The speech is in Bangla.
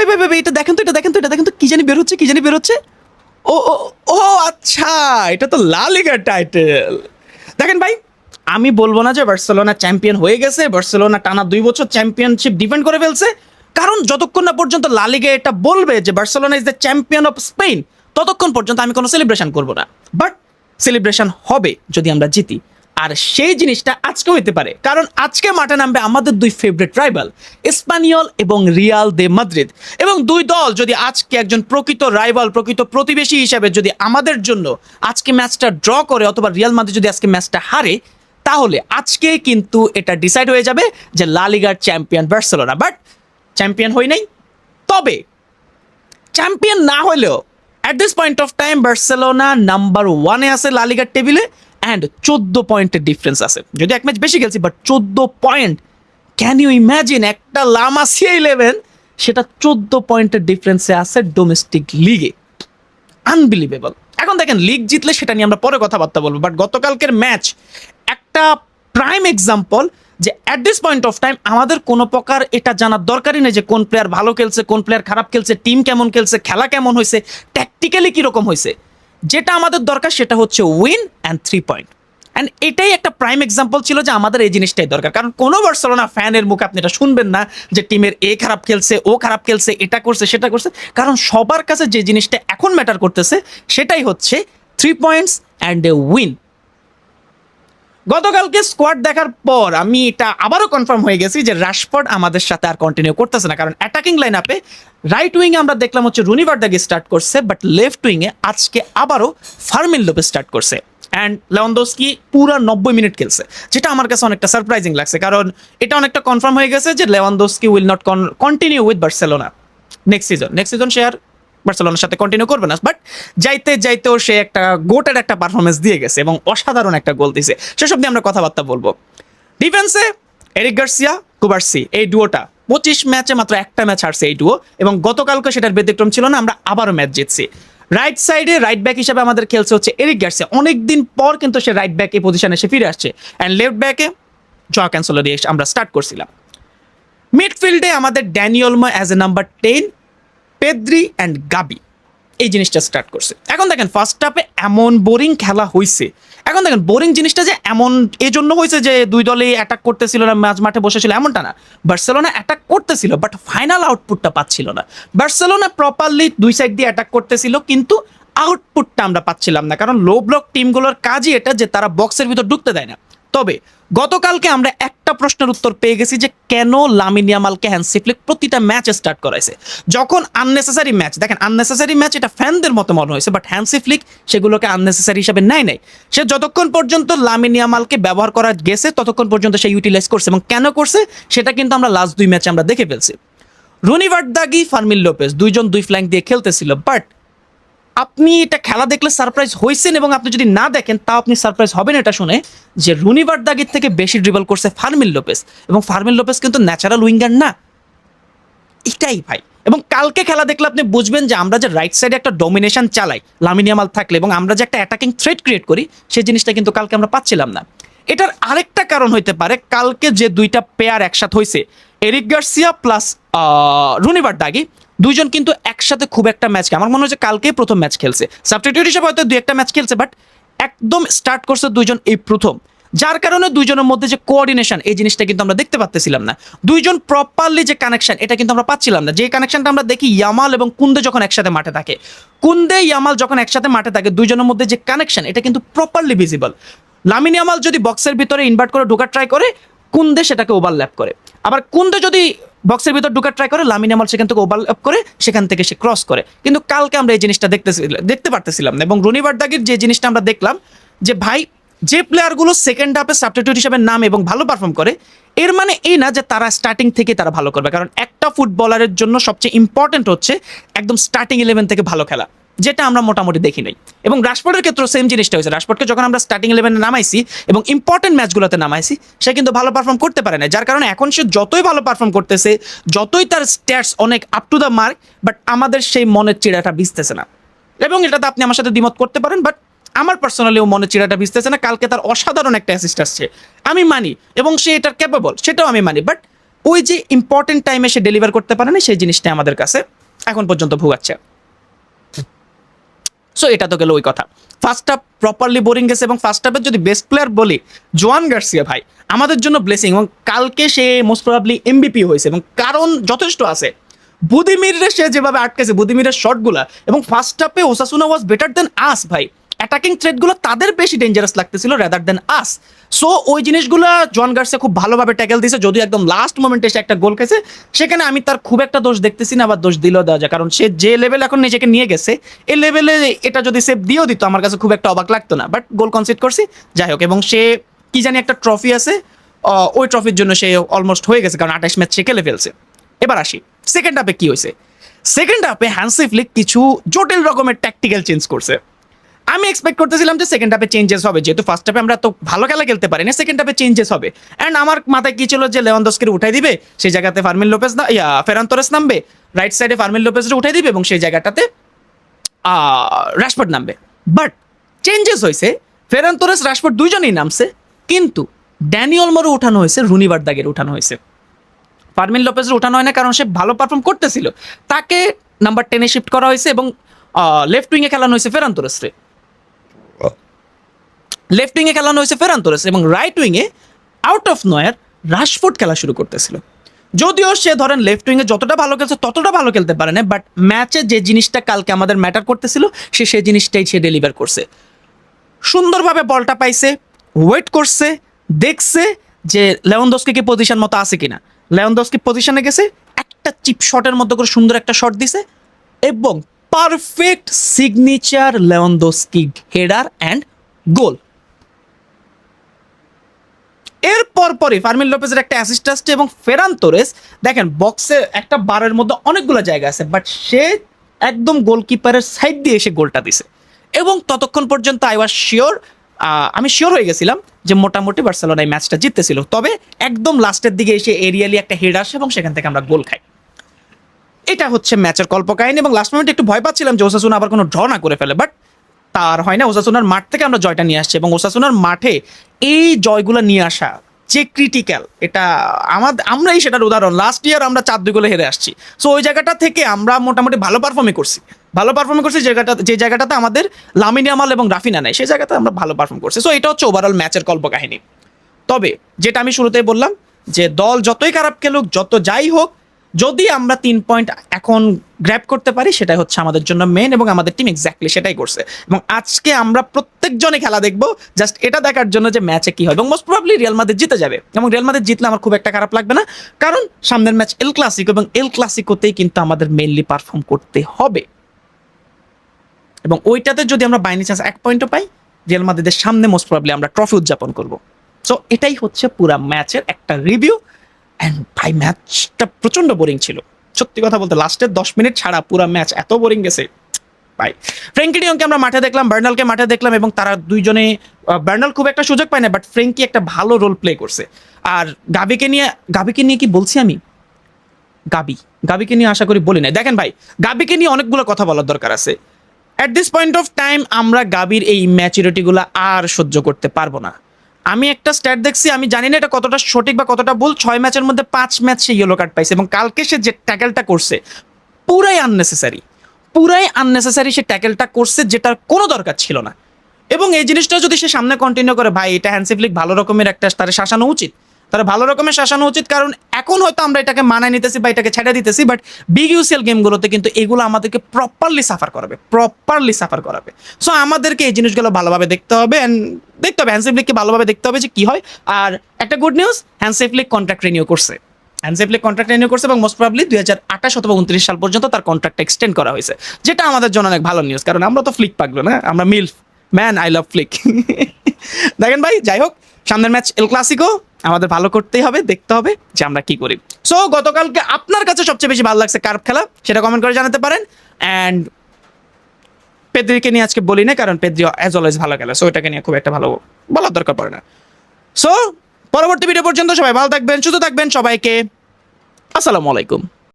ভাই এটা দেখেন তো, কি জানি বের হচ্ছে। ও ও ও আচ্ছা, এটা তো লা লিগার টাইটেল। দেখেন ভাই, আমি বলবো না যে বার্সেলোনা চ্যাম্পিয়ন হয়ে গেছে, বার্সেলোনা টানা 2 বছর চ্যাম্পিয়নশিপ ডিফেন্ড করে ফেলছে, কারণ যতক্ষণ না পর্যন্ত লা লিগা এটা বলবে যে Barcelona is the champion of Spain, ততক্ষণ পর্যন্ত আমি কোনো সেলিব্রেশন করব না। বাট সেলিব্রেশন হবে যদি আমরা জিতি, আর সেই জিনিসটা আজকে হইতে পারে, কারণ আজকে মাঠে নামবে আমাদের 2 ফেভারিট রাইভাল, এসপানিওল এবং রিয়াল দে মাদ্রিদ। এবং 2 দল যদি আজকে একজন প্রকৃত রাইভাল, প্রকৃত প্রতিবেশী হিসেবে যদি আমাদের জন্য আজকে ম্যাচটা ড্র করে, অথবা রিয়াল মাদ্রিদ যদি আজকে ম্যাচটা হারে, তাহলে আজকে কিন্তু এটা ডিসাইড হয়ে যাবে যে লা লিগার চ্যাম্পিয়ন বার্সেলোনা। বাট চ্যাম্পিয়ন হই নাই, তবে চ্যাম্পিয়ন না হলেও at this point of time Barcelona number 1-এ আছে লা লিগার টেবিলে, অ্যান্ড 14 পয়েন্টের ডিফারেন্স আছে। যদি এক ম্যাচ বেশি খেলছি, but 14 point, can you imagine? একটা লা মাসিয়া 11 সেটা 14 পয়েন্টের ডিফারেন্সে আছে ডোমেস্টিক লিগে। আনবিলিভেবল। এখন দেখেন, লিগ জিতলে সেটা নিয়ে আমরা পরে কথাবার্তা বলবো, বাট গতকালকের ম্যাচ একটা প্রাইম এক্সাম্পল যে at this point of time আমাদের কোনো প্রকার এটা জানার দরকারই নেই যে কোন প্লেয়ার ভালো খেলছে, কোন প্লেয়ার খারাপ খেলছে, টিম কেমন খেলছে, খেলা কেমন হয়েছে, ট্যাকটিক্যালি কীরকম হয়েছে। যেটা আমাদের দরকার সেটা হচ্ছে উইন অ্যান্ড 3 পয়েন্ট। অ্যান্ড এটাই একটা প্রাইম এক্সাম্পল ছিল যে আমাদের এই জিনিসটাই দরকার, কারণ কোনো বার্সেলোনা ফ্যানের মুখে আপনি এটা শুনবেন না যে টিমের এ খারাপ খেলছে, ও খারাপ খেলছে, এটা করছে, সেটা করছে, কারণ সবার কাছে যে জিনিসটা এখন ম্যাটার করতেছে সেটাই হচ্ছে 3 পয়েন্টস অ্যান্ড এ উইন। গতকালকে স্কোয়াড দেখার পর আমি এটা আবারও কনফার্ম হয়ে গেছি যে রাশফোর্ড আমাদের সাথে আর কন্টিনিউ করতেছে না, কারণ অ্যাটাকিং লাইন আপে রাইট উইংয়ে আমরা দেখলাম হচ্ছে রুনি ভার্দাগে স্টার্ট করছে, বাট লেফট উইংয়ে আজকে আবারও ফার্মিন লোপেজ স্টার্ট করছে, অ্যান্ড লেভানডস্কি পুরো 90 মিনিট খেলছে, যেটা আমার কাছে অনেকটা সারপ্রাইজিং লাগছে, কারণ এটা অনেকটা কনফার্ম হয়ে গেছে যে Lewandowski will not continue with Barcelona next season সে আর বার্সেলোনার সাথে কন্টিনিউ করবে না। বাট যাইতেও সে একটা গোটের একটা পারফরমেন্স দিয়ে গেছে এবং অসাধারণ একটা গোল দিয়েছে, সেসব নিয়ে আমরা কথাবার্তা বলবো। ডিফেন্সে এরিক গার্সিয়া, কুবার্সি, এই ডুয়োটা 25 ম্যাচে মাত্র একটা ম্যাচ হারছে এই ডুয়ো, এবং গতকালকে সেটার ব্যতিক্রম ছিল না, আমরা আবারও ম্যাচ জিতছি। রাইট সাইডে রাইট ব্যাক হিসেবে আমাদের খেলছে হচ্ছে এরিক গার্সিয়া, অনেকদিন পর কিন্তু সে রাইট ব্যাক এই পজিশনে এসে ফিরে আসছে, অ্যান্ড লেফট ব্যাকে জয়া ক্যান্সেলো দিয়ে আমরা স্টার্ট করছিলাম। মিডফিল্ডে আমাদের Danny Olmo as a number 10, Pedri and গাবি এই জিনিসটা স্টার্ট করছে। এখন দেখেন ফার্স্ট হাফে এমন বোরিং খেলা হয়েছে, এখন দেখেন বোরিং জিনিসটা যে এমন এই জন্য হয়েছে যে 2 দলই অ্যাটাক করতেছিল না, ম্যাচ মাঠে বসেছিল এমনটা না, বার্সেলোনা অ্যাটাক করতেছিল বাট ফাইনাল আউটপুটটা পাচ্ছিল না। বার্সেলোনা প্রপারলি 2 সাইড দিয়ে অ্যাটাক করতেছিল, কিন্তু আউটপুটটা আমরা পাচ্ছিলাম না, কারণ লো ব্লক টিমগুলোর কাজই এটা যে তারা বক্সের ভিতর ঢুকতে দেয় না। তবে গতকালকে আমরা একটা প্রশ্নের উত্তর পেয়ে গেছি যে কেন লামিন ইয়ামালকে হ্যান্সি ফ্লিক প্রতিটা ম্যাচ স্টার্ট করাইছে, যখন আননেসেসারি ম্যাচ, দেখেন আননেসেসারি ম্যাচ এটা ফ্যানদের মতো মনে হয়েছে, বাট হ্যান্সি ফ্লিক সেগুলোকে আননেসেসারি হিসাবে নাই। সে যতক্ষণ পর্যন্ত লামিন ইয়ামালকে ব্যবহার করা গেছে ততক্ষণ পর্যন্ত সে ইউটিলাইজ করছে, এবং কেন করছে সেটা কিন্তু আমরা লাস্ট 2 ম্যাচে আমরা দেখে ফেলছি। রুনি ভার্দাগি, ফার্মিন লোপেজ 2জন 2 ফ্ল্যাঙ্ক দিয়ে খেলতেছিল, বাট আপনি এটা খেলা দেখলে সারপ্রাইজ হয়েছেন, এবং আপনি যদি না দেখেন তাও আপনি সারপ্রাইজ হবেন এটা শুনে যে রুনি ভার্দাগির থেকে বেশি ড্রিবল করছে ফার্মিন লোপেজ, এবং ফার্মিন লোপেজ কিন্তু ন্যাচারাল উইঙ্গার না, এটাই ভাই। এবং কালকে খেলা দেখলে আপনি বুঝবেন যে আমরা যে রাইট সাইডে একটা ডমিনেশন চালাই লামিন ইয়ামাল থাকলে, এবং আমরা যে একটা অ্যাটাকিং থ্রেট ক্রিয়েট করি, সেই জিনিসটা কিন্তু কালকে আমরা পাচ্ছিলাম না। এটার আরেকটা কারণ হইতে পারে কালকে যে 2টা পেয়ার একসাথে হয়েছে, এরিক গার্সিয়া প্লাস রুনি ভার্দাগি, 2জন কিন্তু একসাথে খুব একটা ম্যাচ, আমার মনে হচ্ছে কালকেই প্রথম ম্যাচ খেলছে, সাবস্টিটিউট হিসেবে হয়তো 2-1টা ম্যাচ খেলছে, বাট একদম স্টার্ট করছে 2জন এই প্রথম, যার কারণে 2জনের মধ্যে যে কোঅর্ডিনেশন এই জিনিসটা কিন্তু আমরা দেখতে পাচ্ছিলাম না, 2জন প্রপারলি যে কানেকশন এটা কিন্তু আমরা পাচ্ছিলাম না। যে কানেকশনটা আমরা দেখি ইয়ামাল এবং কুন্দে যখন একসাথে মাঠে থাকে, কুন্দে ইয়ামাল যখন একসাথে মাঠে থাকে, 2জনের মধ্যে যে কানেকশন এটা কিন্তু প্রপারলি ভিজিবল। লামিন ইয়ামাল যদি বক্সের ভিতরে ইনভার্ট করে ঢোকার ট্রাই করে, কুন্দে সেটাকে ওভারল্যাপ করে, আবার কুন্দে যদি বক্সের ভিতর ঢোকার ট্রাই করে, লামিন ইয়ামাল সেখান থেকে ওভারল্যাপ করে, সেখান থেকে সে ক্রস করে। কিন্তু কালকে আমরা এই জিনিসটা দেখতে পারতেছিলাম না, এবং রুনি ভার্দাগির যে জিনিসটা আমরা দেখলাম যে ভাই যে প্লেয়ারগুলো সেকেন্ড হাফে সাবস্টিটিউট হিসেবে নামে এবং ভালো পারফর্ম করে, এর মানে এই না যে তারা স্টার্টিং থেকে তারা ভালো করবে, কারণ একটা ফুটবলারের জন্য সবচেয়ে ইম্পর্টেন্ট হচ্ছে একদম স্টার্টিং 11 থেকে ভালো খেলা, যেটা আমরা মোটামুটি দেখি নাই। এবং রাশফোর্ডের ক্ষেত্রে সেম জিনিসটা হয়েছে, রাশফোর্ডকে যখন আমরা স্টার্টিং 11-এ নামাইছি এবং ইম্পর্টেন্ট ম্যাচগুলোতে নামাইছি, সে কিন্তু ভালো পারফর্ম করতে পারে না, যার কারণে এখন সে যতই ভালো পারফর্ম করতেছে, যতই তার স্ট্যাটস অনেক up to the mark, but আমাদের সেই মনের চিড়াটা ভিজতেছে না। এবং এটাতে আপনি আমার সাথে দ্বিমত করতে পারেন, বাট আমার পার্সোনালিও মনে চিড়াটা ভিজতেছে না। কালকে তার অসাধারণ একটা অ্যাসিস্ট আসছে, আমি মানি, এবং সে এটার ক্যাপেবল, সেটাও আমি মানি, বাট ওই যে ইম্পর্টেন্ট টাইমে সে ডেলিভার করতে পারে না, সেই জিনিসটা আমাদের কাছে এখন পর্যন্ত ভোগাচ্ছে। সো এটা তো গেল ওই কথা। ফার্স্ট হাফ প্রপারলি বোরিং গেছে, এবং ফার্স্ট হাফের যদি বেস্ট প্লেয়ার বলি, জোয়ান গার্সিয়া ভাই আমাদের জন্য ব্লেসিং, এবং কালকে সে মোস্ট প্রবাবলি এমবিপি হয়েছে, এবং কারণ যথেষ্ট আছে। বুদিমিরে সে যেভাবে আটকেছে, বুদিমিরের শটগুলা, এবং ফার্স্ট হাফে ওসাসুনা ওয়াজ বেটার দেন আস ভাই। অ্যাটাকিং থ্রেটগুলো তাদের বেশি ডেঞ্জারাস লাগতেছিল রাদার দেন আস। সো ওই জিনিসগুলো জোয়ান গার্সিয়া খুব ভালোভাবে ট্যাকেল দিয়েছে, যদিও একদম লাস্ট মোমেন্টে সে একটা গোল খেয়েছে, সেখানে আমি তার খুব একটা দোষ দেখতেছি না, আবার দোষ দিলেও দেওয়া যায়, কারণ সে যে লেভেল এখন নিজেকে নিয়ে গেছে, এই লেভেলে এটা যদি সেভ দিয়েও দিত আমার কাছে খুব একটা অবাক লাগতো না, বাট গোল কনসিড করছি, যাই হোক। এবং সে কি জানি একটা ট্রফি আছে, ওই ট্রফির জন্য সে অলমোস্ট হয়ে গেছে, কারণ 28 ম্যাচ সে খেলে ফেলছে। এবার আসি সেকেন্ড হাফে কি হয়েছে। সেকেন্ড হাফে হ্যান্সি ফ্লিক কিছু জটিল রকমের ট্যাকটিক্যাল চেঞ্জ করছে। আমি এক্সপেক্ট করতেছিলাম যে সেকেন্ড হাফে চেঞ্জেস হবে, যেহেতু ফার্স্ট হাফে আমরা তো ভালো খেলা খেলতে পারি না, সেকেন্ড হাফে চেঞ্জেস হবে। অ্যান্ড আমার মাথায় কি ছিল যে লেভানডস্কির উঠাই দিবে, সেই জায়গাতে ফার্মিন লোপেজ না ফেরান তোরেস নামবে, রাইট সাইডে ফার্মিন লোপেজরে উঠাই দিবে, এবং সেই জায়গাটাতে রাশফোর্ড নামবে। বাট চেঞ্জেস হয়েছে, ফেরান তোরেস রাশফোর্ড দুইজনেই নামছে, কিন্তু ড্যানি অলমোরও উঠানো হয়েছে, রুনি ভার্দাগের উঠানো হয়েছে, ফার্মিন লোপেজের উঠানো হয় না, কারণ সে ভালো পারফর্ম করতেছিল, তাকে নাম্বার 10-এ শিফট করা হয়েছে, এবং লেফট উইংয়ে খেলানো হয়েছে ফেরান তোরেসরে, লেফট উইংয়ে খেলানো হয়েছে ফেরান তোরেস, এবং রাইট উইংয়ে আউট অফ নোয়ার রাশফোর্ড খেলা শুরু করতেছিল। যদিও সে ধরেন লেফট উইংয়ে যতটা ভালো খেলছে ততটা ভালো খেলতে পারে না, বাট ম্যাচে যে জিনিসটা কালকে আমাদের ম্যাটার করতেছিল সে সেই জিনিসটাই সে ডেলিভার করছে। সুন্দরভাবে বলটা পাইছে, ওয়েট করছে, দেখছে যে লেভানডস্কি পজিশন মতো আছে কিনা, লেভানডস্কি পজিশনে গেছে, একটা চিপ শটের মধ্যে করে সুন্দর একটা শট দিছে, এবং perfect signature Lewandowski header and goal. এরপর পরে ফার্মিন লোপেজের একটা অ্যাসিস্ট আসছে, এবং ফেরান তোরেস দেখেন বক্সে একটা বারের মধ্যে অনেকগুলো জায়গা আছে, বাট সে একদম গোলকিপারের সাইড দিয়ে এসে গোলটা দিছে। এবং ততক্ষণ পর্যন্ত আমি শিওর হয়ে গেছিলাম যে মোটামুটি বার্সেলোনা এই ম্যাচটা জিততেছিল, তবে একদম লাস্টের দিকে এসে এরিয়ালি একটা হেড আসে, এবং সেখান থেকে আমরা গোল খাই। এটা হচ্ছে ম্যাচের কল্পকাহিনী, এবং লাস্ট মোমেন্টে একটু ভয় পাচ্ছিলাম যে ওসাসুনা আবার কোনো ড্র না করে ফেলে, বাট তার হয় না। ওসাসুনার মাঠ থেকে আমরা জয়টা নিয়ে আসছি, এবং ওসাসুনার মাঠে এই জয়গুলো নিয়ে আসা যে ক্রিটিক্যাল, এটা আমরাই সেটার উদাহরণ। লাস্ট ইয়ার আমরা 4-2 গোলে হেরে আসছি, সো ওই জায়গাটা থেকে আমরা মোটামুটি ভালো পারফর্মই করছি, যে জায়গাটাতে আমাদের লামিন ইয়ামাল এবং রাফিনা নাই, সেই জায়গাতে আমরা ভালো পারফর্ম করছি। সো এটা হচ্ছে ওভারঅল ম্যাচের কল্পকাহিনী। তবে যেটা আমি শুরুতেই বললাম, যে দল যতই খারাপ খেলুক, যত যাই হোক, যদি আমরা 3 পয়েন্ট এখন গ্র্যাব করতে পারি, সেটাই হচ্ছে আমাদের জন্য মেন, এবং আমাদের টিম এক্স্যাক্টলি সেটাই করছে। এবং আজকে আমরা প্রত্যেকজনে খেলা দেখবো জাস্ট এটা দেখার জন্য যে ম্যাচে কি হয়, এবং মোস্ট প্রবাবলি রিয়াল মাদ্রিদ জিতে যাবে, এবং রিয়াল মাদ্রিদ জিতলে আমার খুব একটা খারাপ লাগবে না, কারণ সামনের ম্যাচ এল ক্লাসিকো, এবং এল ক্লাসিকোতেই কিন্তু আমাদের মেইনলি পারফর্ম করতে হবে, এবং ওইটাতে যদি আমরা বাইনি চান্স 1 পয়েন্টও পাই, রিয়াল মাদ্রিদের সামনে মোস্ট প্রবাবলি আমরা ট্রফি উদযাপন করবো। সো এটাই হচ্ছে পুরা ম্যাচের একটা রিভিউ। অ্যান্ড ভাই ম্যাচটা প্রচণ্ড বোরিং ছিল, সত্যি কথা বলতে। লাস্টের 10 মিনিট ছাড়া পুরো ম্যাচ এত বোরিং গেছে ভাই। ফ্র্যাঙ্কি ডিয়ংকে আমরা মাঠে দেখলাম, বার্নালকে মাঠে দেখলাম, এবং তারা দুইজনে, বার্নাল খুব একটা সুযোগ পায় না, বাট ফ্র্যাঙ্কি একটা ভালো রোল প্লে করছে। আর গাবিকে নিয়ে কি বলছি আমি, গাবিকে নিয়ে আশা করি বলি না। দেখেন ভাই, গাবিকে নিয়ে অনেকগুলো কথা বলার দরকার আছে। At this point of time আমরা গাবির এই ম্যাচুরিটিগুলো আর সহ্য করতে পারবো না। আমি একটা স্ট্যাট দেখছি, আমি জানি না এটা কতটা সঠিক বা কতটা ভুল, 6 ম্যাচের মধ্যে 5 ম্যাচ সে ইয়েলো কার্ড পাইছে, এবং কালকে সে যে ট্যাকেলটা করছে পুরাই আননেসেসারি সে ট্যাকেলটা করছে, যেটার কোনো দরকার ছিল না। এবং এই জিনিসটা যদি সে সামনে কন্টিনিউ করে, ভাই এটা হ্যান্সি ফ্লিক ভালো রকমের একটা তারা শাসানো উচিত, কারণ এখন হয়তো আমরা এটাকে মানায় নিতেছি বা এটাকে ছেড়ে দিতেছি, বাট বিগ ইউসিএল গেমগুলোতে কিন্তু এগুলো আমাদেরকে প্রপারলি সাফার করাবে। সো আমাদেরকে এই জিনিসগুলো ভালোভাবে দেখতে হবে, হ্যান্সি ফ্লিককে ভালোভাবে দেখতে হবে যে কি হয়। আর একটা good news, Hansi Flick contract renew করছে, এবং মোস্ট প্রবাবলি 2028 অথবা 29 সাল পর্যন্ত তার কন্ট্রাক্টটা এক্সটেন্ড করা হয়েছে, যেটা আমাদের জন্য অনেক ভালো নিউজ, কারণ আমরা তো ফ্লিক পাগলো না, আমরা MILF man, I love Flick. দেখেন ভাই, যাই হোক, সামনের ম্যাচ এল ক্লাসিকো, আমাদের ভালো করতেই হবে, দেখতে হবে যে আমরা কি করি। সো গতকালকে আপনার কাছে সবচেয়ে বেশি ভালো লাগছে কার খেলা, সেটা কমেন্ট করে জানাতে পারেন। অ্যান্ড পেদ্রিকে নিয়ে আজকে বলি না, কারণ পেদ্রি অ্যাজ অলওয়েজ ভালো খেলে, সো এটাকে নিয়ে খুব একটা ভালো বলার দরকার পড়ে না। সো পরবর্তী ভিডিও পর্যন্ত সবাই ভালো থাকবেন, সুস্থ থাকবেন, সবাইকে আসসালামু আলাইকুম।